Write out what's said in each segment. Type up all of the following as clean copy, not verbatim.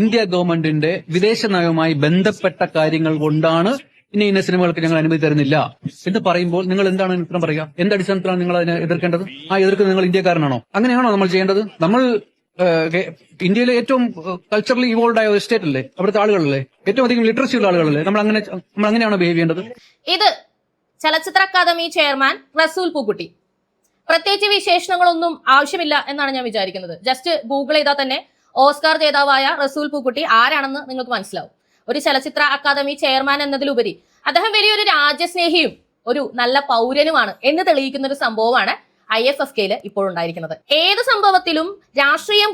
India ഗവൺമെന്റിന്റെ വിദേശ നയവുമായി ബന്ധപ്പെട്ട കാര്യങ്ങൾ കൊണ്ടാണ് ഇന്ന സിനിമകൾക്ക് ഞങ്ങൾ അനുമതി തരുന്നില്ല എന്ന് പറയുമ്പോൾ നിങ്ങൾ എന്താണ് ഉത്തരം പറയുക? എന്ത് അടിസ്ഥാനത്തിലാണ് നിങ്ങൾ അതിനെ എതിർക്കേണ്ടത്? എതിർക്കുന്നത് നിങ്ങൾ ഇന്ത്യക്കാരനാണോ? അങ്ങനെയാണോ നമ്മൾ ചെയ്യേണ്ടത്? നമ്മൾ ഇന്ത്യയിലെ ഏറ്റവും കൾച്ചറലി ഇവോൾവ് ആയ ഒരു സ്റ്റേറ്റ് അല്ലേ? അവിടുത്തെ ആളുകളല്ലേ? ഏറ്റവും അധികം ലിറ്ററസി ഉള്ള ആളുകളല്ലേ? നമ്മൾ അങ്ങനെയാണോ ബിഹേവ് ചെയ്യേണ്ടത്? ഇത് ചലച്ചിത്ര അക്കാദമി ചെയർമാൻ റസൂൽ പൂക്കുട്ടി. പ്രത്യേകിച്ച് വിശേഷണങ്ങളൊന്നും ആവശ്യമില്ല എന്നാണ് ഞാൻ വിചാരിക്കുന്നത്. ജസ്റ്റ് ഗൂഗിൾ ചെയ്താൽ തന്നെ ഓസ്കാർ ജേതാവായ റസൂൽ പൂക്കുട്ടി ആരാണെന്ന് നിങ്ങൾക്ക് മനസ്സിലാവും. ഒരു ചലച്ചിത്ര അക്കാദമി ചെയർമാൻ എന്നതിലുപരി അദ്ദേഹം വലിയൊരു രാജ്യസ്നേഹിയും ഒരു നല്ല പൗരനുമാണ് എന്ന് തെളിയിക്കുന്ന ഒരു സംഭവമാണ് IFFK ഇപ്പോഴുണ്ടായിരിക്കുന്നത്. ഏത് സംഭവത്തിലും രാഷ്ട്രീയം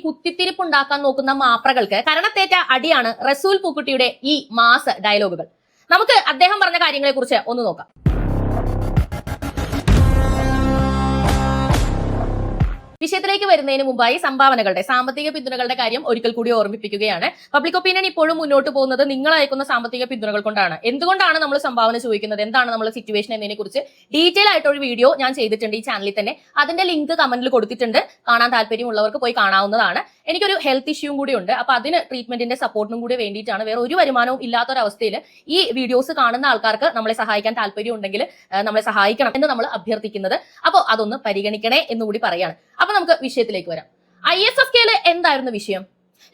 കുത്തിത്തിരിപ്പുണ്ടാക്കാൻ നോക്കുന്ന മാപ്രകൾക്ക് കരണത്തേറ്റ അടിയാണ് റസൂൽ പൂക്കുട്ടിയുടെ ഈ മാസ് ഡയലോഗുകൾ. നമുക്ക് അദ്ദേഹം പറഞ്ഞ കാര്യങ്ങളെ കുറിച്ച് ഒന്ന് നോക്കാം. വിഷയത്തിലേക്ക് വരുന്നതിന് മുമ്പായി സംഭാവനകളുടെ സാമ്പത്തിക പിന്തുണകളുടെ കാര്യം ഒരിക്കൽ കൂടി ഓർമ്മിപ്പിക്കുകയാണ്. പബ്ലിക് ഒപ്പീനിയൻ ഇപ്പോഴും മുന്നോട്ട് പോകുന്നത് നിങ്ങൾ അയക്കുന്ന സാമ്പത്തിക പിന്തുണകൾ കൊണ്ടാണ്. എന്തുകൊണ്ടാണ് നമ്മൾ സംഭാവന ചോദിക്കുന്നത്, എന്താണ് നമ്മുടെ സിറ്റുവേഷൻ എന്നതിനെ കുറിച്ച് ഡീറ്റെയിൽ ആയിട്ടൊരു വീഡിയോ ഞാൻ ചെയ്തിട്ടുണ്ട് ഈ ചാനലിൽ തന്നെ. അതിന്റെ ലിങ്ക് കമന്റിൽ കൊടുത്തിട്ടുണ്ട്. കാണാൻ താല്പര്യമുള്ളവർക്ക് പോയി കാണാവുന്നതാണ്. എനിക്കൊരു ഹെൽത്ത് ഇഷ്യൂവും കൂടി ഉണ്ട്. അപ്പൊ അതിന് ട്രീറ്റ്മെന്റിന്റെ സപ്പോർട്ടിനും കൂടി വേണ്ടിയിട്ടാണ്. വേറെ ഒരു വരുമാനവും ഇല്ലാത്തൊരവസ്ഥയിൽ ഈ വീഡിയോസ് കാണുന്ന ആൾക്കാർക്ക് നമ്മളെ സഹായിക്കാൻ താല്പര്യം ഉണ്ടെങ്കിൽ നമ്മളെ സഹായിക്കണം എന്ന് നമ്മൾ അഭ്യർത്ഥിക്കുന്നത്. അപ്പോൾ അതൊന്ന് പരിഗണിക്കണേ എന്നുകൂടി പറയാണ്. അപ്പൊ നമുക്ക് വിഷയത്തിലേക്ക് വരാം. IFFK എന്തായിരുന്നു വിഷയം?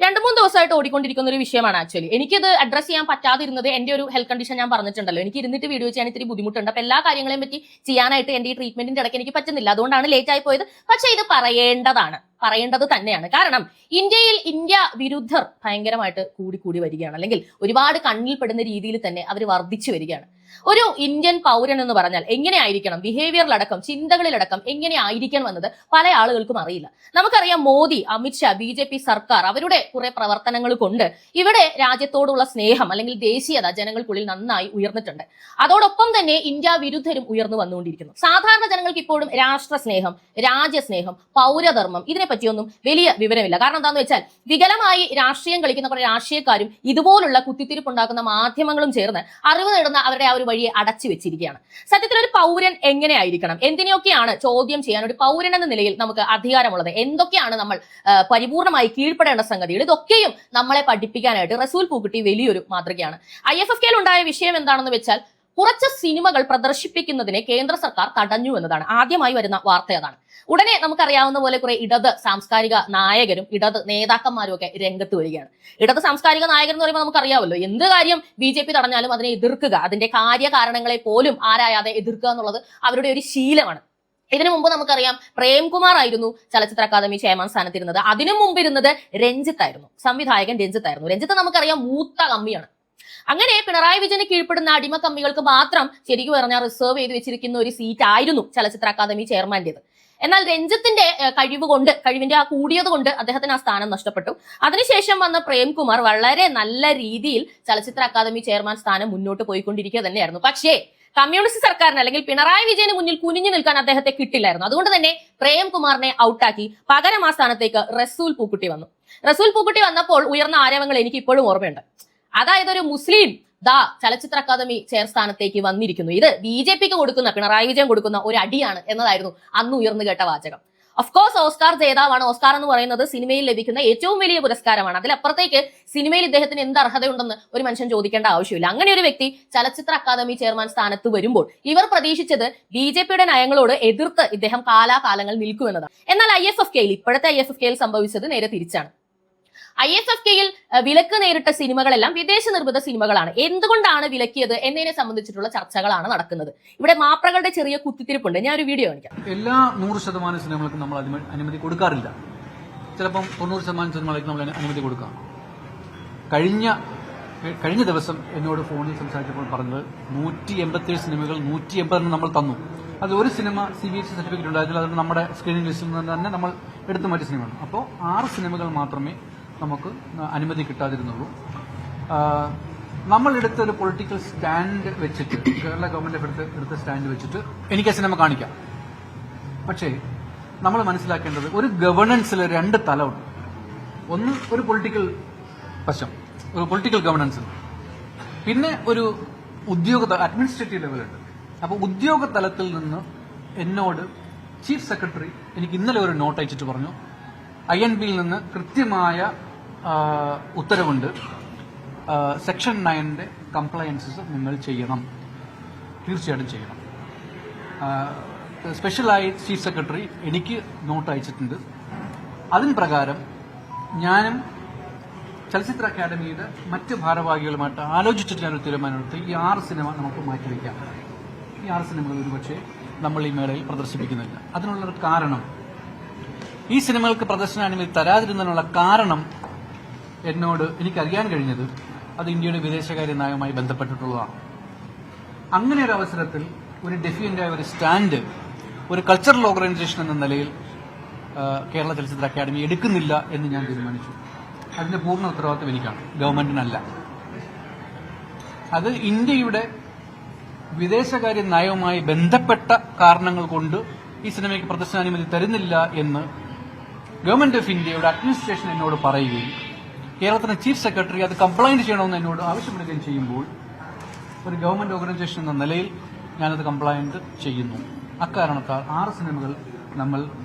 2-3 ദിവസമായിട്ട് ഓടിക്കൊണ്ടിരിക്കുന്ന ഒരു വിഷയമാണ്. ആക്ച്വലി എനിക്കിത് അഡ്രസ് ചെയ്യാൻ പറ്റാതിരുന്നത് എന്റെ ഒരു ഹെൽത്ത് കണ്ടീഷൻ ഞാൻ പറഞ്ഞിട്ടുണ്ടല്ലോ. എനിക്ക് ഇരുന്നിട്ട് വീഡിയോ ചെയ്യാൻ ഇത്തിരി ബുദ്ധിമുട്ടുണ്ട്. അപ്പൊ എല്ലാ കാര്യങ്ങളെയും പറ്റി ചെയ്യാനായിട്ട് എന്റെ ഈ ട്രീറ്റ്മെന്റിന്റെ ഇടയ്ക്ക് എനിക്ക് പറ്റുന്നില്ല. അതുകൊണ്ടാണ് ലേറ്റ് ആയി പോയത്. പക്ഷെ ഇത് പറയേണ്ടത് തന്നെയാണ്. കാരണം ഇന്ത്യ വിരുദ്ധർ ഭയങ്കരമായിട്ട് കൂടി വരികയാണ്. അല്ലെങ്കിൽ ഒരുപാട് കണ്ണിൽപ്പെടുന്ന രീതിയിൽ തന്നെ അവർ വർദ്ധിച്ചു വരികയാണ്. ഒരു ഇന്ത്യൻ പൗരൻ എന്ന് പറഞ്ഞാൽ എങ്ങനെയായിരിക്കണം, ബിഹേവിയറിലടക്കം ചിന്തകളിലടക്കം എങ്ങനെയായിരിക്കണം എന്നത് പല ആളുകൾക്കും അറിയില്ല. നമുക്കറിയാം മോദി, അമിത്ഷാ, BJP സർക്കാർ അവരുടെ കുറെ പ്രവർത്തനങ്ങൾ കൊണ്ട് ഇവിടെ രാജ്യത്തോടുള്ള സ്നേഹം അല്ലെങ്കിൽ ദേശീയത ജനങ്ങൾക്കുള്ളിൽ നന്നായി ഉയർന്നിട്ടുണ്ട്. അതോടൊപ്പം തന്നെ ഇന്ത്യ വിരുദ്ധരും ഉയർന്നു വന്നുകൊണ്ടിരിക്കുന്നു. സാധാരണ ജനങ്ങൾക്ക് ഇപ്പോഴും രാഷ്ട്രസ്നേഹം, രാജ്യസ്നേഹം, പൗരധർമ്മം ഇതിനെ പറ്റിയൊന്നും വലിയ വിവരമില്ല. കാരണം എന്താണെന്ന് വെച്ചാൽ വികലമായി രാഷ്ട്രീയം കളിക്കുന്ന കുറെ രാഷ്ട്രീയക്കാരും ഇതുപോലുള്ള കുത്തിത്തിരിപ്പുണ്ടാക്കുന്ന മാധ്യമങ്ങളും ചേർന്ന് അറിവ് നേടുന്ന അവരുടെ ആ ഒരു വഴിയെ അടച്ചു വെച്ചിരിക്കുകയാണ്. സത്യത്തിൽ ഒരു പൗരൻ എങ്ങനെയായിരിക്കണം, എന്തിനൊക്കെയാണ് ചോദ്യം ചെയ്യാൻ ഒരു പൗരൻ എന്ന നിലയിൽ നമുക്ക് അധികാരമുള്ളത്, എന്തൊക്കെയാണ് നമ്മൾ പരിപൂർണമായി കീഴ്പ്പെടേണ്ട സംഗതികൾ, ഇതൊക്കെയും നമ്മളെ പഠിപ്പിക്കാനായിട്ട് റസൂൽ പൂക്കുട്ടി വലിയൊരു മാതൃകയാണ്. IFFK ഉണ്ടായ വിഷയം എന്താണെന്ന് വെച്ചാൽ കുറച്ച് സിനിമകൾ പ്രദർശിപ്പിക്കുന്നതിനെ കേന്ദ്ര സർക്കാർ തടഞ്ഞു എന്നതാണ്. ആദ്യമായി വരുന്ന വാർത്ത അതാണ്. ഉടനെ നമുക്കറിയാവുന്ന പോലെ കുറെ ഇടത് സാംസ്കാരിക നായകരും ഇടത് നേതാക്കന്മാരും ഒക്കെ രംഗത്ത് വരികയാണ്. ഇടത് സാംസ്കാരിക നായകർ എന്ന് പറയുമ്പോൾ നമുക്കറിയാമല്ലോ, എന്ത് കാര്യം BJP തടഞ്ഞാലും അതിനെ എതിർക്കുക, അതിന്റെ കാര്യകാരണങ്ങളെ പോലും ആരായാതെ എതിർക്കുക എന്നുള്ളത് അവരുടെ ഒരു ശീലമാണ്. ഇതിനു മുമ്പ് നമുക്കറിയാം പ്രേംകുമാർ ആയിരുന്നു ചലച്ചിത്ര അക്കാദമി ചെയർമാൻ സ്ഥാനത്തിരുന്നത്. അതിനു മുമ്പ് ഇരുന്നത് രഞ്ജിത്തായിരുന്നു, സംവിധായകൻ രഞ്ജിത്തായിരുന്നു. രഞ്ജിത്ത് നമുക്കറിയാം മൂത്ത കമ്മിയാണ്. അങ്ങനെ പിണറായി വിജയന് കീഴ്പ്പെടുന്ന അടിമ കമ്മികൾക്ക് മാത്രം ശരിക്കും പറഞ്ഞാൽ റിസർവ് ചെയ്ത് വെച്ചിരിക്കുന്ന ഒരു സീറ്റ് ആയിരുന്നു ചലച്ചിത്ര അക്കാദമി ചെയർമാന്റേത്. എന്നാൽ രഞ്ജിത്തിന്റെ കഴിവിന്റെ കൂടിയത് കൊണ്ട് അദ്ദേഹത്തിന് ആ സ്ഥാനം നഷ്ടപ്പെട്ടു. അതിനുശേഷം വന്ന പ്രേംകുമാർ വളരെ നല്ല രീതിയിൽ ചലച്ചിത്ര അക്കാദമി ചെയർമാൻ സ്ഥാനം മുന്നോട്ട് പോയിക്കൊണ്ടിരിക്കുക തന്നെയായിരുന്നു. പക്ഷേ കമ്മ്യൂണിസ്റ്റ് സർക്കാരിന് അല്ലെങ്കിൽ പിണറായി വിജയന് മുന്നിൽ കുനിഞ്ഞു നിൽക്കാൻ അദ്ദേഹത്തെ കിട്ടില്ലായിരുന്നു. അതുകൊണ്ട് തന്നെ പ്രേംകുമാറിനെ ഔട്ടാക്കി പകരം ആ സ്ഥാനത്തേക്ക് റസൂൽ പൂക്കുട്ടി വന്നു. റസൂൽ പൂക്കുട്ടി വന്നപ്പോൾ ഉയർന്ന ആരവങ്ങൾ എനിക്ക് ഇപ്പോഴും ഓർമ്മയുണ്ട്. അതായത് ഒരു മുസ്ലിം ചലച്ചിത്ര അക്കാദമി ചെയർ സ്ഥാനത്തേക്ക് വന്നിരിക്കുന്നു. ഇത് BJPക്ക് കൊടുക്കുന്ന, പിണറായി വിജയൻ കൊടുക്കുന്ന ഒരു അടിയാണ് എന്നതായിരുന്നു അന്ന് ഉയർന്നു കേട്ട വാചകം. Of course Oscar ജേതാവാണ്. ഓസ്കാർ എന്ന് പറയുന്നത് സിനിമയിൽ ലഭിക്കുന്ന ഏറ്റവും വലിയ പുരസ്കാരമാണ്. അതിലപ്പുറത്തേക്ക് സിനിമയിൽ ഇദ്ദേഹത്തിന് എന്ത് അർഹതയുണ്ടെന്ന് ഒരു മനുഷ്യൻ ചോദിക്കേണ്ട ആവശ്യമില്ല. അങ്ങനെ ഒരു വ്യക്തി ചലച്ചിത്ര അക്കാദമി ചെയർമാൻ സ്ഥാനത്ത് വരുമ്പോൾ ഇവർ പ്രതീക്ഷിച്ചത് BJPയുടെ നയങ്ങളോട് എതിർത്ത് ഇദ്ദേഹം കാലാകാലങ്ങൾ നിൽക്കുമെന്നതാണ്. എന്നാൽ ഇപ്പോഴത്തെ IFFK സംഭവിച്ചത് നേരെ തിരിച്ചാണ്. IFFK വിലക്ക് നേരിട്ട സിനിമകളെല്ലാം വിദേശ നിർമ്മിത സിനിമകളാണ്. എന്തുകൊണ്ടാണ് വിലക്കിയത് എന്നതിനെ സംബന്ധിച്ചിട്ടുള്ള ചർച്ചകളാണ് നടക്കുന്നത്. ഇവിടെ മാപ്രകളുടെ ചെറിയ കുത്തിത്തിരിപ്പുണ്ട്. ഞാൻ ഒരു വീഡിയോ കാണിക്കാം. എല്ലാ 100% സിനിമകൾക്കും നമ്മൾ അനുമതി കൊടുക്കാറില്ല. ചിലപ്പം 90% സിനിമകൾക്ക് നമ്മൾ അനുമതി കൊടുക്കാം. കഴിഞ്ഞ ദിവസം എന്നോട് ഫോണിൽ സംസാരിച്ചപ്പോൾ പറഞ്ഞത് 187 സിനിമകൾ 180 നമ്മൾ തന്നു. അത് ഒരു സിനിമ CBSE സർട്ടിഫിക്കറ്റ് ഉണ്ടായിരുന്നില്ല. അതുകൊണ്ട് നമ്മുടെ സ്ക്രീനിംഗ് ലിസ്റ്റിൽ നിന്ന് തന്നെ നമ്മൾ എടുത്തു മാറ്റിയ സിനിമയാണ്. അപ്പോൾ 6 സിനിമകൾ മാത്രമേ നമുക്ക് അനുമതി കിട്ടാതിരുന്നുള്ളൂ. നമ്മളെടുത്ത ഒരു പൊളിറ്റിക്കൽ സ്റ്റാൻഡ് വെച്ചിട്ട്, കേരള ഗവൺമെന്റ് എടുത്ത സ്റ്റാൻഡ് വെച്ചിട്ട് എനിക്ക് ആ സിനിമ കാണിക്കാം. പക്ഷേ നമ്മൾ മനസ്സിലാക്കേണ്ടത് ഒരു ഗവേണൻസിൽ 2 തലമുണ്ട്. ഒന്ന് ഒരു പൊളിറ്റിക്കൽ വശം, ഒരു പൊളിറ്റിക്കൽ ഗവേണൻസ്, പിന്നെ ഒരു അഡ്മിനിസ്ട്രേറ്റീവ് ലെവലുണ്ട്. അപ്പോൾ ഉദ്യോഗ തലത്തിൽ നിന്ന് എന്നോട് ചീഫ് സെക്രട്ടറി എനിക്ക് ഇന്നലെ ഒരു നോട്ട് അയച്ചിട്ട് പറഞ്ഞു, INB നിന്ന് കൃത്യമായ ഉത്തരവുണ്ട്. സെക്ഷൻ 9 കംപ്ലയൻസസ് നിങ്ങൾ ചെയ്യണം, തീർച്ചയായിട്ടും ചെയ്യണം. സ്പെഷ്യലായി ചീഫ് സെക്രട്ടറി എനിക്ക് നോട്ട് അയച്ചിട്ടുണ്ട്. അതിന് പ്രകാരം ഞാനും ചലച്ചിത്ര അക്കാദമിയുടെ മറ്റ് ഭാരവാഹികളുമായിട്ട് ആലോചിച്ചിട്ട് ഞാനൊരു തീരുമാനമെടുത്ത് ഈ 6 സിനിമ നമുക്ക് മാറ്റിവെക്കാം. ഈ 6 സിനിമകൾ ഒരുപക്ഷെ നമ്മൾ ഈ മേളയിൽ പ്രദർശിപ്പിക്കുന്നില്ല. അതിനുള്ളൊരു കാരണം, ഈ സിനിമകൾക്ക് പ്രദർശനാനുമതി തരാതിരുന്നതിനുള്ള കാരണം എനിക്കറിയാൻ കഴിഞ്ഞത് അത് ഇന്ത്യയുടെ വിദേശകാര്യ നയവുമായി ബന്ധപ്പെട്ടിട്ടുള്ളതാണ്. അങ്ങനെ ഒരു അവസരത്തിൽ ഒരു ഡെഫിയന്റായ ഒരു സ്റ്റാൻഡ് ഒരു കൾച്ചറൽ ഓർഗനൈസേഷൻ എന്ന നിലയിൽ കേരള ചലച്ചിത്ര അക്കാദമി എടുക്കുന്നില്ല എന്ന് ഞാൻ തീരുമാനിച്ചു. അതിന്റെ പൂർണ്ണ ഉത്തരവാദിത്വം എനിക്കാണ്, ഗവൺമെന്റിനല്ല. അത് ഇന്ത്യയുടെ വിദേശകാര്യ നയവുമായി ബന്ധപ്പെട്ട കാരണങ്ങൾ കൊണ്ട് ഈ സിനിമയ്ക്ക് പ്രദർശനാനുമതി തരുന്നില്ല എന്ന് ഗവൺമെന്റ് ഓഫ് ഇന്ത്യയുടെ അഡ്മിനിസ്ട്രേഷൻ എന്നോട് പറയുകയും കേരളത്തിന്റെ ചീഫ് സെക്രട്ടറി അത് കംപ്ലൈന്റ് ചെയ്യണമെന്ന് എന്നോട് ആവശ്യപ്പെടുകയും ചെയ്യുമ്പോൾ ഒരു ഗവൺമെന്റ് ഓർഗനൈസേഷൻ എന്ന നിലയിൽ ഞാനത് കംപ്ലൈന്റ് ചെയ്യുന്നു. അക്കാരണത്താൽ 6 സിനിമകൾ നമ്മൾ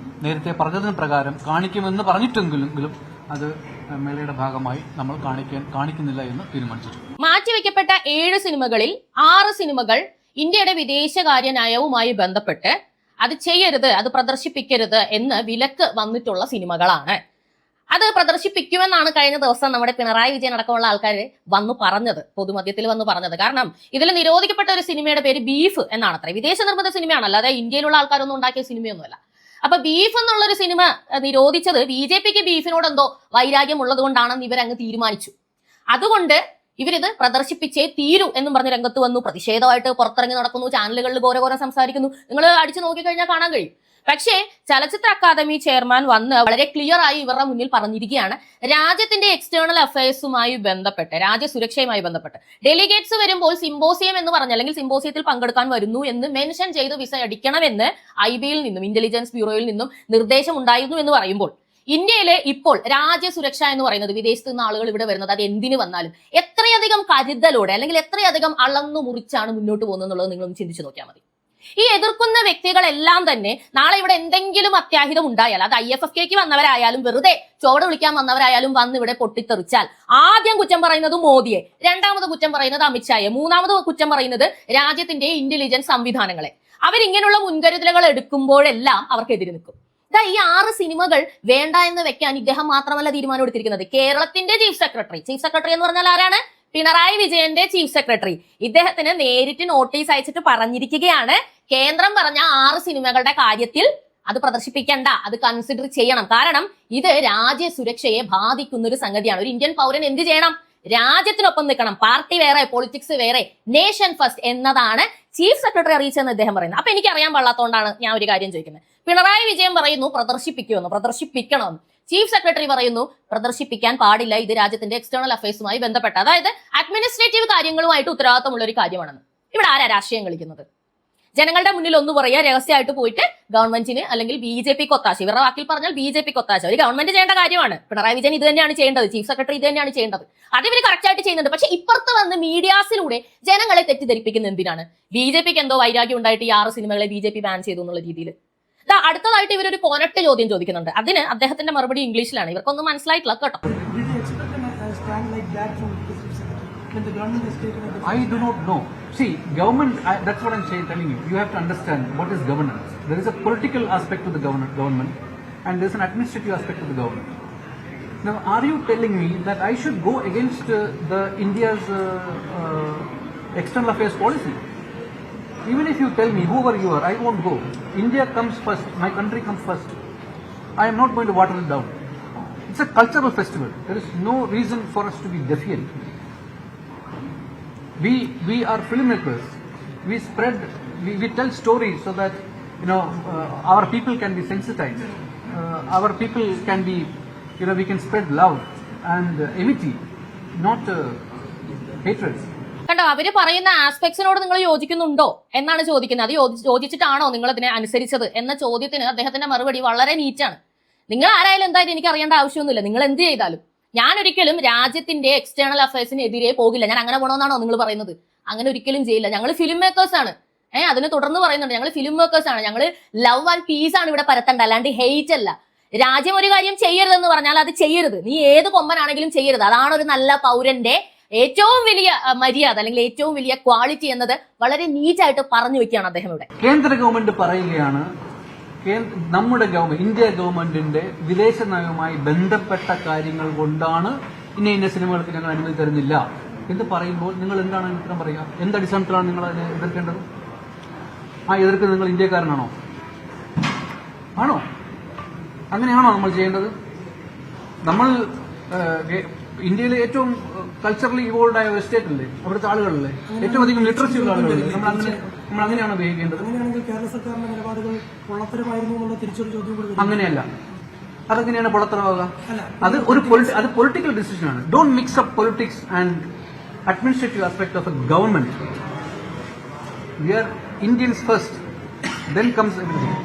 നേരത്തെ പറഞ്ഞതിന് പ്രകാരം കാണിക്കുമെന്ന് പറഞ്ഞിട്ടെങ്കിലും അത് മേളയുടെ ഭാഗമായി നമ്മൾ കാണിക്കുന്നില്ല എന്ന് തീരുമാനിച്ചു. മാറ്റിവെക്കപ്പെട്ട 7 സിനിമകളിൽ 6 സിനിമകൾ ഇന്ത്യയുടെ വിദേശകാര്യ നയവുമായി ബന്ധപ്പെട്ട് അത് ചെയ്യരുത്, അത് പ്രദർശിപ്പിക്കരുത് എന്ന് വിലക്ക് വന്നിട്ടുള്ള സിനിമകളാണ്. അത് പ്രദർശിപ്പിക്കുമെന്നാണ് കഴിഞ്ഞ ദിവസം നമ്മുടെ പിണറായി വിജയൻ അടക്കമുള്ള ആൾക്കാർ വന്നു പറഞ്ഞത്, പൊതുമധ്യത്തിൽ വന്നു പറഞ്ഞത്. കാരണം ഇതിൽ നിരോധിക്കപ്പെട്ട ഒരു സിനിമയുടെ പേര് ബീഫ് എന്നാണ് അത്ര. വിദേശ നിർമ്മിത സിനിമയാണ്, അല്ലാതെ ഇന്ത്യയിലുള്ള ആൾക്കാരൊന്നും ഉണ്ടാക്കിയ സിനിമയൊന്നുമല്ല. അപ്പൊ ബീഫ് എന്നുള്ളൊരു സിനിമ നിരോധിച്ചത് BJPക്ക് ബീഫിനോട് എന്തോ വൈരാഗ്യം ഉള്ളത് കൊണ്ടാണെന്ന് ഇവരങ്ങ് തീരുമാനിച്ചു. അതുകൊണ്ട് ഇവരിത് പ്രദർശിപ്പിച്ചേ തീരൂ എന്നും പറഞ്ഞ് രംഗത്ത് വന്നു. പ്രതിഷേധമായിട്ട് പുറത്തിറങ്ങി നടക്കുന്നു, ചാനലുകളിൽ ഘോര സംസാരിക്കുന്നു. നിങ്ങൾ അടിച്ചു നോക്കിക്കഴിഞ്ഞാൽ കാണാൻ കഴിയും. പക്ഷേ ചലച്ചിത്ര അക്കാദമി ചെയർമാൻ വന്ന് വളരെ ക്ലിയർ ആയി ഇവരുടെ മുന്നിൽ പറഞ്ഞിരിക്കുകയാണ്, രാജ്യത്തിന്റെ എക്സ്റ്റേണൽ അഫയേഴ്സുമായി ബന്ധപ്പെട്ട്, രാജ്യസുരക്ഷയുമായി ബന്ധപ്പെട്ട് ഡെലിഗേറ്റ്സ് വരുമ്പോൾ സിംബോസിയം എന്ന് പറഞ്ഞ, അല്ലെങ്കിൽ സിംബോസിയത്തിൽ പങ്കെടുക്കാൻ വരുന്നു എന്ന് മെൻഷൻ ചെയ്ത് വിസ അടിക്കണമെന്ന് IBയിൽ നിന്നും ഇന്റലിജൻസ് ബ്യൂറോയിൽ നിന്നും നിർദ്ദേശം ഉണ്ടായിരുന്നു എന്ന് പറയുമ്പോൾ, ഇന്ത്യയിലെ ഇപ്പോൾ രാജ്യസുരക്ഷ എന്ന് പറയുന്നത്, വിദേശത്ത് നിന്ന് ആളുകൾ ഇവിടെ വരുന്നത്, അത് എന്തിനു വന്നാലും എത്രയധികം കരുതലോടെ അല്ലെങ്കിൽ എത്രയധികം അളന്നു മുറിച്ചാണ് മുന്നോട്ട് പോകുന്നത് എന്നുള്ളത് നിങ്ങളൊന്ന് ചിന്തിച്ചു നോക്കിയാൽ മതി. ഈ എതിർക്കുന്ന വ്യക്തികളെല്ലാം തന്നെ നാളെ ഇവിടെ എന്തെങ്കിലും അത്യാഹിതം ഉണ്ടായാൽ, അത് IFFKക്ക് വന്നവരായാലും വെറുതെ ചോട് വിളിക്കാൻ വന്നവരായാലും വന്ന് ഇവിടെ പൊട്ടിത്തെറിച്ചാൽ ആദ്യം കുറ്റം പറയുന്നത് മോദിയെ, രണ്ടാമത് കുറ്റം പറയുന്നത് അമിത്ഷായെ, മൂന്നാമത് കുറ്റം പറയുന്നത് രാജ്യത്തിന്റെ ഇന്റലിജൻസ് സംവിധാനങ്ങളെ. അവരിങ്ങനെയുള്ള മുൻകരുതലുകൾ എടുക്കുമ്പോഴെല്ലാം അവർക്കെതിരെ നിൽക്കും. ഈ 6 സിനിമകൾ വേണ്ട എന്ന് വെക്കാൻ ഇദ്ദേഹം മാത്രമല്ല തീരുമാനം എടുത്തിരിക്കുന്നത്. കേരളത്തിന്റെ ചീഫ് സെക്രട്ടറി എന്ന് പറഞ്ഞാൽ ആരാണ്? പിണറായി വിജയന്റെ ചീഫ് സെക്രട്ടറി. ഇദ്ദേഹത്തിന് നേരിട്ട് നോട്ടീസ് അയച്ചിട്ട് പറഞ്ഞിരിക്കുകയാണ്, കേന്ദ്രം പറഞ്ഞ 6 സിനിമകളുടെ കാര്യത്തിൽ അത് പ്രദർശിപ്പിക്കേണ്ട, അത് കൺസിഡർ ചെയ്യണം. കാരണം ഇത് രാജ്യസുരക്ഷയെ ബാധിക്കുന്ന ഒരു സംഗതിയാണ്. ഒരു ഇന്ത്യൻ പൗരൻ എന്ത് ചെയ്യണം? രാജ്യത്തിനൊപ്പം നിൽക്കണം. പാർട്ടി വേറെ, പൊളിറ്റിക്സ് വേറെ, നേഷൻ ഫസ്റ്റ് എന്നതാണ് ചീഫ് സെക്രട്ടറി അറിയിച്ചെന്ന് അദ്ദേഹം പറയുന്നത്. അപ്പൊ എനിക്ക് അറിയാൻ പാടില്ലാത്തതുകൊണ്ടാണ് ഞാൻ ഒരു കാര്യം ചോദിക്കുന്നത്. പിണറായി വിജയൻ പറയുന്നു പ്രദർശിപ്പിക്കണമെന്ന്. ചീഫ് സെക്രട്ടറി പറയുന്നു പ്രദർശിപ്പിക്കാൻ പാടില്ല, ഇത് രാജ്യത്തിന്റെ എക്സ്റ്റേണൽ അഫയേഴ്സുമായി ബന്ധപ്പെട്ട, അതായത് അഡ്മിനിസ്ട്രേറ്റീവ് കാര്യങ്ങളുമായിട്ട് ഉത്തരവാദിത്തമുള്ള ഒരു കാര്യമാണെന്ന്. ഇവിടെ ആരാ രാഷ്ട്രീയം കളിക്കുന്നത്? ജനങ്ങളുടെ മുന്നിൽ ഒന്ന് പറയാ, രഹസ്യമായിട്ട് പോയിട്ട് ഗവൺമെന്റിന് അല്ലെങ്കിൽ BJPക്ക് ഒത്താശ, ഇവരുടെ വാക്കിൽ പറഞ്ഞാൽ BJPക്ക് ഒത്താശ. ഒരു ഗവൺമെന്റ് ചെയ്യേണ്ട കാര്യമാണ്. പിണറായി വിജയൻ ഇത് തന്നെയാണ് ചെയ്യേണ്ടത്, ചീഫ് സെക്രട്ടറി ഇത് തന്നെയാണ് ചെയ്യേണ്ടത്. അത് ഇവർ കറക്റ്റ് ആയിട്ട് ചെയ്യുന്നുണ്ട്. പക്ഷെ ഇപ്പുറത്ത് വന്ന് മീഡിയാസിലൂടെ ജനങ്ങളെ തെറ്റിദ്ധരിപ്പിക്കുന്ന എന്തിനാണ്? BJPക്ക് എന്തോ വൈരാഗ്യം ഉണ്ടായിട്ട് ഈ 6 സിനിമകളെ BJP ബാൻ ചെയ്തു എന്നുള്ള രീതിയിൽ. അടുത്തതായിട്ട് ഇവരൊരു കോനട്ട് ചോദ്യം ചോദിക്കുന്നുണ്ട്. അതിന് അദ്ദേഹത്തിന്റെ മറുപടി ഇംഗ്ലീഷിലാണ്. ഇവർക്കൊന്നും മനസ്സിലായിട്ടില്ല കേട്ടോ. I do not know. See, government, that's what I'm telling you. You have to understand what is governance. There is a political aspect to the government and there's an administrative aspect to the government. Now, are you telling me that I should go against the India's external affairs policy? Even if you tell me, whoever you are, I won't go. India comes first, my country comes first. I am not going to water it down. It's a cultural festival. There is no reason for us to be defiant. We are filmmakers. We tell stories so that our people can be sensitized. Our people can be, we can spread love and amity, not hatred. കണ്ടോ, അവര് പറയുന്ന ആസ്പെക്ട്സിനോട് നിങ്ങൾ യോജിക്കുന്നുണ്ടോ എന്നാണ് ചോദിക്കുന്നത്. അത് യോജിച്ചിട്ടാണോ നിങ്ങൾ അതിനെ അനുസരിച്ചത് എന്ന ചോദ്യത്തിന് അദ്ദേഹത്തിന്റെ മറുപടി വളരെ നീറ്റാണ്. നിങ്ങൾ ആരായാലും എന്തായാലും എനിക്ക് അറിയേണ്ട ആവശ്യമൊന്നുമില്ല. നിങ്ങൾ എന്ത് ചെയ്താലും ഞാൻ ഒരിക്കലും രാജ്യത്തിന്റെ എക്സ്റ്റേണൽ അഫയേഴ്സിനെതിരെ പോകില്ല. ഞാൻ അങ്ങനെ പോകണമെന്നാണോ നിങ്ങൾ പറയുന്നത്? അങ്ങനെ ഒരിക്കലും ചെയ്യില്ല. ഞങ്ങൾ ഫിലിം മേക്കേഴ്സ് ആണ്. അതിന് തുടർന്ന് പറയുന്നുണ്ട്, ഞങ്ങൾ ഫിലിം മേക്കേഴ്സ് ആണ്. ഞങ്ങൾ ലവ് ആൻഡ് പീസ് ആണ് ഇവിടെ പരത്തേണ്ട, അല്ലാണ്ട് ഹെയ്റ്റ് അല്ല. രാജ്യം ഒരു കാര്യം ചെയ്യരുതെന്ന് പറഞ്ഞാൽ അത് ചെയ്യരുത്. നീ ഏത് കൊമ്പനാണെങ്കിലും ചെയ്യരുത്. അതാണ് ഒരു നല്ല പൗരന്റെ ഏറ്റവും വലിയ മര്യാദ അല്ലെങ്കിൽ ഏറ്റവും വലിയ ക്വാളിറ്റി എന്നത് വളരെ നീറ്റായിട്ട് പറഞ്ഞു വെക്കുകയാണ് അദ്ദേഹം ഇവിടെ. കേന്ദ്ര ഗവൺമെന്റ് പറയുകയാണ്, നമ്മുടെ ഗവൺമെന്റ്, ഇന്ത്യ ഗവൺമെന്റിന്റെ വിദേശ നയവുമായി ബന്ധപ്പെട്ട കാര്യങ്ങൾ കൊണ്ടാണ് ഇന്ന സിനിമകൾക്ക് ഞങ്ങൾ അനുമതി തരുന്നില്ല എന്ന് പറയുമ്പോൾ നിങ്ങൾ എന്താണ് ഉത്തരം പറയുക? എന്ത് അടിസ്ഥാനത്തിലാണ് നിങ്ങൾ അതിനെ എതിർക്കേണ്ടത്? എതിർക്കുന്നത് നിങ്ങൾ ഇന്ത്യക്കാരനാണോ? ആണോ? അങ്ങനെയാണോ നമ്മൾ ചെയ്യേണ്ടത്? നമ്മൾ ഇന്ത്യയിലെ ഏറ്റവും കൾച്ചറലി ഇവോൾവ് ആയ ഒരു സ്റ്റേറ്റ് അല്ലേ, അവിടുത്തെ ആളുകളല്ലേ, ഏറ്റവും അധികം ലിറ്ററസി ഉള്ള ആളുകളല്ലേ, നമ്മൾ അങ്ങനെയാണ് ബിഹേവ് ചെയ്യേണ്ടത്? അങ്ങനെയല്ല. അതെങ്ങനെയാണ് പൊളത്തരമാകുക? അത് പൊളിറ്റിക്കൽ ഡിസിഷനാണ്. Don't mix up politics and administrative aspect of a government. We are Indians first, then comes everything.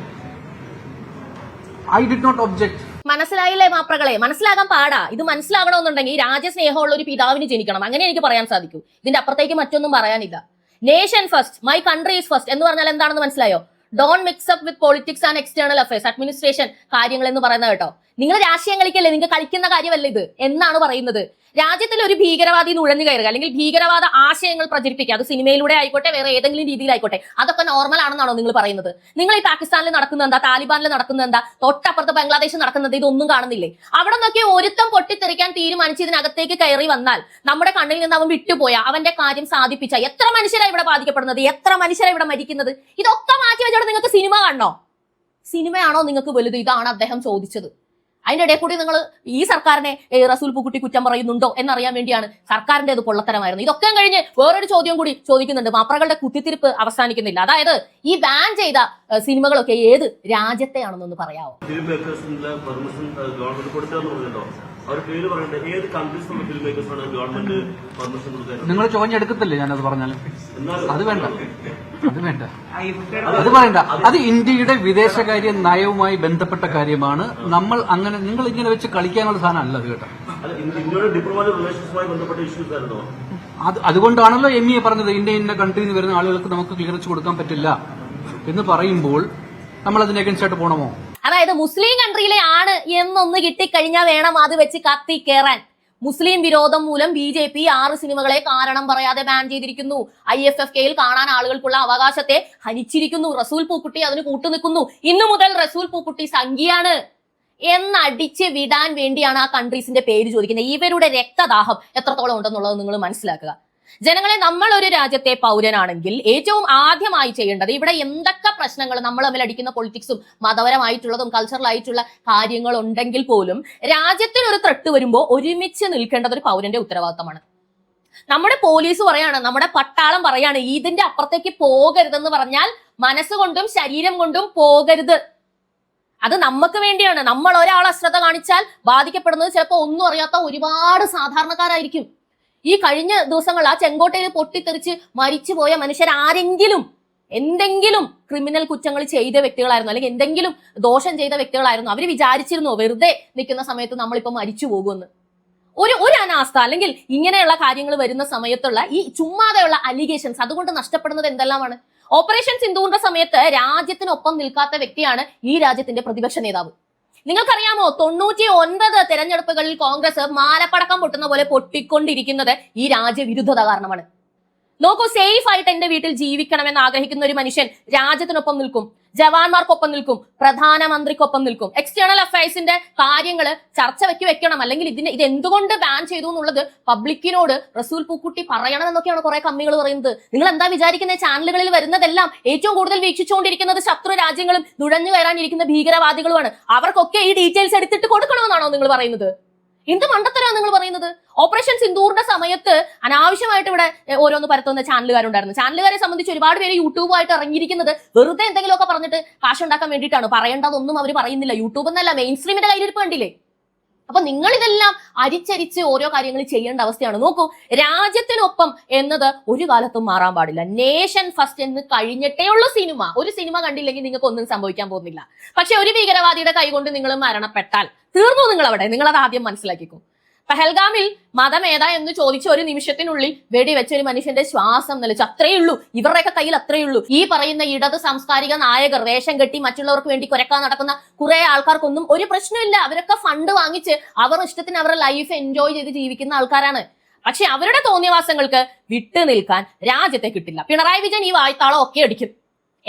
I did not object. മനസ്സിലായില്ലേ മാപ്രകളെ? മനസ്സിലാകാൻ പാടാ. ഇത് മനസ്സിലാകണമെന്നുണ്ടെങ്കിൽ രാജ്യസ്നേഹമുള്ള ഒരു പിതാവിന് ജനിക്കണം. അങ്ങനെ എനിക്ക് പറയാൻ സാധിക്കൂ. ഇതിന്റെ അപ്പുറത്തേക്ക് മറ്റൊന്നും പറയാനില്ല. Nation first, my country is first എന്ന് പറഞ്ഞാൽ എന്താണെന്ന് മനസ്സിലായോ? Don't mix up with politics and external affairs, administration കാര്യങ്ങൾ എന്ന് പറയുന്നത് കേട്ടോ. നിങ്ങൾ രാഷ്ട്രീയം കളിക്കല്ലേ, നിങ്ങൾക്ക് കളിക്കുന്ന കാര്യമല്ല ഇത് എന്നാണ് പറയുന്നത്. രാജ്യത്തിൽ ഒരു ഭീകരവാദി നുഴഞ്ഞു കയറുക അല്ലെങ്കിൽ ഭീകരവാദ ആശയങ്ങൾ പ്രചരിപ്പിക്കുക, അത് സിനിമയിലൂടെ ആയിക്കോട്ടെ വേറെ ഏതെങ്കിലും രീതിയിലായിക്കോട്ടെ, അതൊക്കെ നോർമൽ ആണെന്നാണോ നിങ്ങൾ പറയുന്നത്? നിങ്ങൾ ഈ പാകിസ്ഥാനിൽ നടക്കുന്നത് എന്താ, താലിബാനിൽ നടക്കുന്നത് എന്താ, തൊട്ടപ്പുറത്ത് ബംഗ്ലാദേശിൽ നടക്കുന്നത് ഇതൊന്നും കാണുന്നില്ലേ? അവിടെ നിന്നൊക്കെ ഒരുത്തം പൊട്ടിത്തെറിക്കാൻ തീരുമാനിച്ച് ഇതിനകത്തേക്ക് കയറി വന്നാൽ നമ്മുടെ കണ്ണിൽ നിന്ന് അവൻ വിട്ടുപോയ, അവന്റെ കാര്യം സാധിപ്പിച്ച എത്ര മനുഷ്യരാണ് ഇവിടെ ബാധിക്കപ്പെടുന്നത്, എത്ര മനുഷ്യരാണ് ഇവിടെ മരിക്കുന്നത്? ഇതൊക്കെ മാറ്റി വെച്ചോടെ നിങ്ങൾക്ക് സിനിമ കാണണോ? സിനിമയാണോ നിങ്ങൾക്ക് വലുത്? ഇതാണ് അദ്ദേഹം ചോദിച്ചത്. അതിന്റെ ഇടയിൽ കൂടി നിങ്ങൾ ഈ സർക്കാരിനെ റസൂൽ പൂക്കുട്ടി കുറ്റം പറയുന്നുണ്ടോ എന്നറിയാൻ വേണ്ടിയാണ് സർക്കാരിന്റെ അത് പൊള്ളത്തരമായിരുന്നു. ഇതൊക്കെ കഴിഞ്ഞ് വേറൊരു ചോദ്യം കൂടി ചോദിക്കുന്നുണ്ട്. മാപ്രകളുടെ കുത്തിത്തിരിപ്പ് അവസാനിക്കുന്നില്ല. അതായത് ഈ ബാൻ ചെയ്ത സിനിമകളൊക്കെ ഏത് രാജ്യത്തെയാണെന്നൊന്ന് പറയാമോ? നിങ്ങൾ ചോദിച്ചെടുക്കത്തില്ലേ ഞാനത് പറഞ്ഞാൽ? അത് വേണ്ട, അത് വേണ്ട, അത് പറയണ്ട. അത് ഇന്ത്യയുടെ വിദേശകാര്യ നയവുമായി ബന്ധപ്പെട്ട കാര്യമാണ്. നമ്മൾ അങ്ങനെ നിങ്ങൾ ഇങ്ങനെ വെച്ച് കളിക്കാനുള്ള സാധനം അല്ല അത് കേട്ടോ. അതുകൊണ്ടാണല്ലോ MEA പറഞ്ഞത് ഇന്ത്യ കൺട്രിയിൽ നിന്ന് വരുന്ന ആളുകൾക്ക് നമുക്ക് ക്ലിയറൻസ് കൊടുക്കാൻ പറ്റില്ല എന്ന് പറയുമ്പോൾ നമ്മൾ അതിന് അഗൻസ്റ്റ് പോകണമോ? അതായത് മുസ്ലിം കൺട്രിയിലെ ആണ് എന്നൊന്ന് കിട്ടിക്കഴിഞ്ഞാൽ വേണം അത് വെച്ച് കത്തി കയറാൻ. മുസ്ലിം വിരോധം മൂലം BJP 6 സിനിമകളെ കാരണം പറയാതെ ബാൻ ചെയ്തിരിക്കുന്നു. IFFK-യിൽ കാണാൻ ആളുകൾക്കുള്ള അവകാശത്തെ ഹനിച്ചിരിക്കുന്നു. റസൂൽ പൂക്കുട്ടി അതിന് കൂട്ടുനിൽക്കുന്നു. ഇന്നു മുതൽ റസൂൽ പൂക്കുട്ടി സംഖ്യയാണ് എന്നടിച്ച് വിടാൻ വേണ്ടിയാണ് ആ കൺട്രീസിന്റെ പേര് ചോദിക്കുന്നത്. ഇവരുടെ രക്തദാഹം എത്രത്തോളം ഉണ്ടെന്നുള്ളത് നിങ്ങൾ മനസ്സിലാക്കുക. ജനങ്ങളെ, നമ്മൾ ഒരു രാജ്യത്തെ പൗരനാണെങ്കിൽ ഏറ്റവും ആദ്യമായി ചെയ്യേണ്ടത് ഇവിടെ എന്തൊക്കെ പ്രശ്നങ്ങൾ നമ്മൾ തമ്മിൽ അടിക്കുന്ന പൊളിറ്റിക്സും മതപരമായിട്ടുള്ളതും കൾച്ചറൽ ആയിട്ടുള്ള കാര്യങ്ങൾ ഉണ്ടെങ്കിൽ പോലും രാജ്യത്തിനൊരു ത്രെട്ട് വരുമ്പോൾ ഒരുമിച്ച് നിൽക്കേണ്ടത് ഒരു പൗരന്റെ ഉത്തരവാദിത്തമാണ്. നമ്മുടെ പോലീസ് പറയാണ്, നമ്മുടെ പട്ടാളം പറയാണ്, ഇതിന്റെ അപ്പുറത്തേക്ക് പോകരുതെന്ന് പറഞ്ഞാൽ മനസ്സുകൊണ്ടും ശരീരം കൊണ്ടും പോകരുത്. അത് നമുക്ക് വേണ്ടിയാണ്. നമ്മൾ ഒരാൾ അശ്രദ്ധ കാണിച്ചാൽ ബാധിക്കപ്പെടുന്നത് ചിലപ്പോൾ ഒന്നും അറിയാത്ത ഒരുപാട് സാധാരണക്കാരായിരിക്കും. ഈ കഴിഞ്ഞ ദിവസങ്ങൾ ആ ചെങ്കോട്ടയിൽ പൊട്ടിത്തെറിച്ച് മരിച്ചുപോയ മനുഷ്യർ ആരെങ്കിലും എന്തെങ്കിലും ക്രിമിനൽ കുറ്റങ്ങൾ ചെയ്ത വ്യക്തികളായിരുന്നു, അല്ലെങ്കിൽ എന്തെങ്കിലും ദോഷം ചെയ്ത വ്യക്തികളായിരുന്നു. അവർ വിചാരിച്ചിരുന്നോ വെറുതെ നിൽക്കുന്ന സമയത്ത് നമ്മളിപ്പോൾ മരിച്ചു പോകുമെന്ന്? ഒരു അനാസ്ഥ അല്ലെങ്കിൽ ഇങ്ങനെയുള്ള കാര്യങ്ങൾ വരുന്ന സമയത്തുള്ള ഈ ചുമ്മാതെയുള്ള അലിഗേഷൻസ്, അതുകൊണ്ട് നഷ്ടപ്പെടുന്നത് എന്തെല്ലാമാണ്? ഓപ്പറേഷൻ സിന്ദൂറിന്റെ സമയത്ത് രാജ്യത്തിനൊപ്പം നിൽക്കാത്ത വ്യക്തിയാണ് ഈ രാജ്യത്തിന്റെ പ്രതിപക്ഷ നേതാവ്. നിങ്ങൾക്കറിയാമോ, 99 തെരഞ്ഞെടുപ്പുകളിൽ കോൺഗ്രസ് മാലപ്പടക്കം പൊട്ടുന്ന പോലെ പൊട്ടിക്കൊണ്ടിരിക്കുന്നത് ഈ രാജ്യവിരുദ്ധത കാരണമാണ്. നോക്കൂ, സേഫ് ആയിട്ട് എന്റെ വീട്ടിൽ ജീവിക്കണമെന്ന് ആഗ്രഹിക്കുന്ന ഒരു മനുഷ്യൻ രാജ്യത്തിനൊപ്പം നിൽക്കും, ജവാന്മാർക്കൊപ്പം നിൽക്കും, പ്രധാനമന്ത്രിക്കൊപ്പം നിൽക്കും. എക്സ്റ്റേണൽ അഫയേഴ്സിന്റെ കാര്യങ്ങൾ ചർച്ച വെക്കണം, അല്ലെങ്കിൽ ഇത് എന്തുകൊണ്ട് ബാൻ ചെയ്തു എന്നുള്ളത് പബ്ലിക്കിനോട് റസൂൽ പൂക്കുട്ടി പറയണമെന്നൊക്കെയാണ് കുറെ കമ്മികൾ പറയുന്നത്. നിങ്ങൾ എന്താ വിചാരിക്കുന്നത്? ചാനലുകളിൽ വരുന്നതെല്ലാം ഏറ്റവും കൂടുതൽ വീക്ഷിച്ചുകൊണ്ടിരിക്കുന്നത് ശത്രു രാജ്യങ്ങളും നുഴഞ്ഞു കയറാനിരിക്കുന്ന ഭീകരവാദികളുമാണ്. അവർക്കൊക്കെ ഈ ഡീറ്റെയിൽസ് എടുത്തിട്ട് കൊടുക്കണമെന്നാണോ നിങ്ങൾ പറയുന്നത്? എന്ത് മണ്ടത്തരാണ് നിങ്ങൾ പറയുന്നത്? ഓപ്പറേഷൻ സിന്ദൂറിന്റെ സമയത്ത് അനാവശ്യമായിട്ട് ഇവിടെ ഓരോന്ന് പരത്തുന്ന ചാനലുകാരുണ്ടായിരുന്നു. ചാനലുകാരെ സംബന്ധിച്ച് ഒരുപാട് പേര് യൂട്യൂബുമായിട്ട് ഇറങ്ങിയിരിക്കുന്നത് വെറുതെ എന്തെങ്കിലുമൊക്കെ പറഞ്ഞിട്ട് കാശുണ്ടാക്കാൻ വേണ്ടിയിട്ടാണ്. പറയേണ്ടതൊന്നും അവർ പറയുന്നില്ല. യൂട്യൂബ് എന്നല്ല, മെയിൻ സ്ട്രീമിന്റെ കയ്യിലിരിപ്പ് കണ്ടില്ലേ? അപ്പൊ നിങ്ങൾ ഇതെല്ലാം അരിച്ചരിച്ച് ഓരോ കാര്യങ്ങൾ ചെയ്യേണ്ട അവസ്ഥയാണ്. നോക്കൂ, രാജ്യത്തിനൊപ്പം എന്നത് ഒരു കാലത്തും മാറാൻ പാടില്ല. നേഷൻ ഫസ്റ്റ് എന്ന് കഴിഞ്ഞിട്ടേ ഉള്ളൂ സിനിമ. ഒരു സിനിമ കണ്ടില്ലെങ്കിൽ നിങ്ങൾക്ക് ഒന്നും സംഭവിക്കാൻ പോകുന്നില്ല. പക്ഷെ ഒരു ഭീകരവാദിയുടെ കൈകൊണ്ട് നിങ്ങൾ മരണപ്പെട്ടാൽ തീർന്നു നിങ്ങൾ അവിടെ. നിങ്ങൾ അത് ആദ്യം മനസ്സിലാക്കിക്കും. പഹൽഗാമിൽ മതം ഏതാ എന്ന് ചോദിച്ച ഒരു നിമിഷത്തിനുള്ളിൽ വെടിവെച്ച ഒരു മനുഷ്യന്റെ ശ്വാസം നിലച്ചു. അത്രയേ ഉള്ളൂ. ഇവരുടെയൊക്കെ കയ്യിൽ അത്രയേ ഉള്ളൂ. ഈ പറയുന്ന ഇടത് സാംസ്കാരിക നായകർ, വേഷം കെട്ടി മറ്റുള്ളവർക്ക് വേണ്ടി കുരക്കാൻ നടക്കുന്ന കുറെ ആൾക്കാർക്കൊന്നും ഒരു പ്രശ്നമില്ല. അവരൊക്കെ ഫണ്ട് വാങ്ങിച്ച് അവർ ഇഷ്ടത്തിന് അവരുടെ ലൈഫ് എൻജോയ് ചെയ്ത് ജീവിക്കുന്ന ആൾക്കാരാണ്. പക്ഷെ അവരുടെ തോന്നിയവാസങ്ങൾക്ക് വിട്ടു നിൽക്കാൻ രാജ്യത്തെ കിട്ടില്ല. പിണറായി വിജയൻ ഈ വായ്ത്താളം ഒക്കെ അടിക്കും.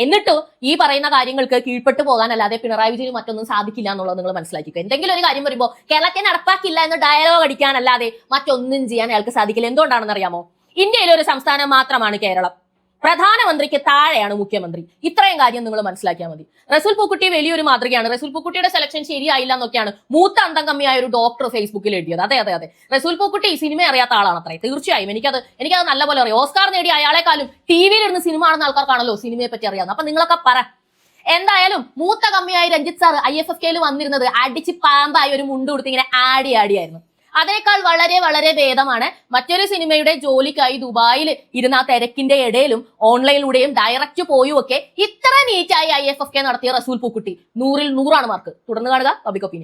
എന്നിട്ട് ഈ പറയുന്ന കാര്യങ്ങൾക്ക് കീഴ്പ്പെട്ടു പോകാനല്ലാതെ പിണറായി വിജയന് മറ്റൊന്നും സാധിക്കില്ല എന്നുള്ളത് നിങ്ങൾ മനസ്സിലാക്കിക്കുക. എന്തെങ്കിലും ഒരു കാര്യം വരുമ്പോൾ കേരളത്തെ നടപ്പാക്കില്ല എന്ന് ഡയലോഗ് അടിക്കാനല്ലാതെ മറ്റൊന്നും ചെയ്യാൻ അയാൾക്ക് സാധിക്കില്ല. എന്തുകൊണ്ടാണെന്ന് അറിയാമോ? ഇന്ത്യയിലെ ഒരു സംസ്ഥാനം മാത്രമാണ് കേരളം. പ്രധാനമന്ത്രിക്ക് താഴെയാണ് മുഖ്യമന്ത്രി. ഇത്രയും കാര്യം നിങ്ങൾ മനസ്സിലാക്കിയാൽ മതി. റസൂൽ പൂക്കുട്ടി വലിയൊരു മാതൃകയാണ്. റസൂൽ പൂക്കുട്ടിയുടെ സെലക്ഷൻ ശരിയായില്ല എന്നൊക്കെയാണ് മൂത്ത അന്തംകമ്മിയായ ഒരു ഡോക്ടർ ഫേസ്ബുക്കിൽ എഴുതിയത്. അതെ റസൂൽ പൂക്കുട്ടി സിനിമ അറിയാത്ത ആളാണ് അത്രേ. തീർച്ചയായും എനിക്കത് നല്ലപോലെ അറിയാം. ഓസ്കാർ നേടിയ അയാളെക്കാളും ടിവിയിൽ ഇരുന്ന് സിനിമ കാണുന്ന ആൾക്കാർക്കാണല്ലോ സിനിമയെ പറ്റി അറിയാവുന്നത്. അപ്പൊ നിങ്ങളൊക്കെ പറ. എന്തായാലും മൂത്ത കമ്മിയായി രഞ്ജിത്ത് സാർ IFFK വന്നിരുന്നത് അടിച്ച് പാമ്പായി ഒരു മുണ്ട് കൊടുത്ത് ഇങ്ങനെ ആടിയായിരുന്നു. അതിനേക്കാൾ വളരെ വളരെ ഭേദമാണ് മറ്റൊരു സിനിമയുടെ ജോലിക്കായി ദുബായിൽ ഇരുന്ന ആ തിരക്കിന്റെ ഇടയിലും ഓൺലൈനിലൂടെയും ഡയറക്റ്റ് പോയും ഒക്കെ ഇത്ര നീറ്റായി IFFK നടത്തിയ റസൂൽ പൂക്കുട്ടി. 100-ൽ 100 മാർക്ക്. തുടർന്ന് കാണുക പബ്ലിക് ഒപ്പീനിയൻ.